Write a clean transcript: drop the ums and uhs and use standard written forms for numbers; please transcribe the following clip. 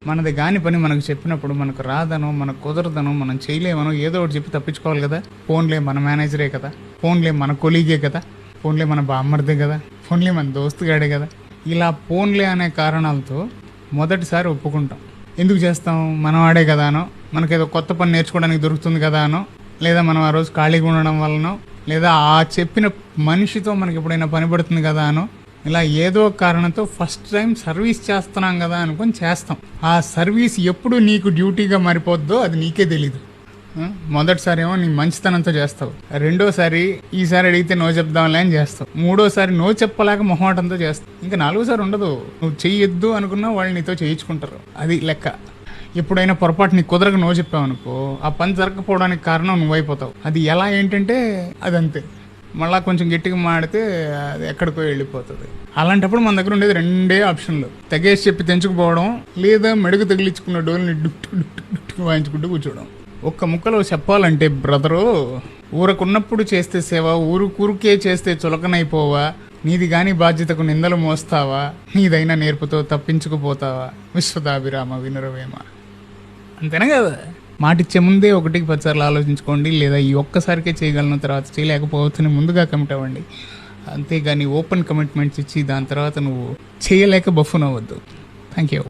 మనది కాని పని మనకు చెప్పినప్పుడు మనకు రాదనో, మనకు కుదరదనో, మనం చేయలేమనో ఏదో ఒకటి చెప్పి తప్పించుకోవాలి కదా. ఫోన్లే మన మేనేజరే కదా, ఫోన్లే మన కొలీగే కదా, ఫోన్లే మన బామ్మర్దే కదా, ఫోన్లే మన దోస్తుగాడే కదా. ఇలా ఫోన్లే అనే కారణాలతో మొదటిసారి ఒప్పుకుంటాం. ఎందుకు చేస్తాం? మనం ఆడే కదా అనో, మనకేదో కొత్త పని నేర్చుకోవడానికి దొరుకుతుంది కదా అనో, లేదా మనం ఆ రోజు ఖాళీగా ఉండడం వలనో, లేదా ఆ చెప్పిన మనిషితో మనకి ఎప్పుడైనా పని పడుతుంది కదా అనో, ఇలా ఏదో కారణంతో ఫస్ట్ టైం సర్వీస్ చేస్తున్నాం కదా అనుకొని చేస్తాం. ఆ సర్వీస్ ఎప్పుడు నీకు డ్యూటీగా మారిపోద్దో అది నీకే తెలీదు. మొదటిసారి ఏమో నీ మంచితనంతో చేస్తావు, రెండోసారి ఈసారి అడిగితే నో చెప్దాంలే అని చేస్తావు, మూడోసారి నో చెప్పలేక మొహమాటంతో చేస్తావు, ఇంకా నాలుగోసారి ఉండదు. నువ్వు చెయ్యొద్దు అనుకున్నా వాళ్ళు నీతో చేయించుకుంటారు. అది లెక్క. ఎప్పుడైనా పొరపాటు నీకు కుదరక నో చెప్పావు అనుకో, ఆ పని జరగకపోవడానికి కారణం నువ్వైపోతావు. అది ఎలా ఏంటంటే అదంతే, మళ్ళీ కొంచెం గట్టిగా మాడితే అది ఎక్కడికో వెళ్ళిపోతుంది. అలాంటప్పుడు మన దగ్గర ఉండేది రెండే ఆప్షన్లు: తెగేసి చెప్పి తెంచుకుపోవడం, లేదా మెడుగు తగిలించుకున్న డోల్ని డుట్టు వాయించుకుంటూ కూర్చోవడం. ఒక్క ముక్కలో చెప్పాలంటే బ్రదరు, ఊరకున్నప్పుడు చేస్తే సేవ, ఊరుకే చేస్తే చులకనైపోవా, నీది గాని బాధ్యతకు నిందలు మోస్తావా, నీదైనా నేర్పుతో తప్పించుకుపోతావా, విశ్వదాభిరామ వినురవేమ. అంతేనా కదా? మాటిచ్చే ముందే 1కి 10 సార్లు ఆలోచించుకోండి, లేదా ఈ ఒక్కసారికే చేయగలను తర్వాత చేయలేకపోవచ్చని ముందుగా కమిట్ అవ్వండి. అంతేగాని ఓపెన్ కమిట్మెంట్స్ ఇచ్చి దాని తర్వాత నువ్వు చేయలేక బఫూన్ అవ్వద్దు. Thank you.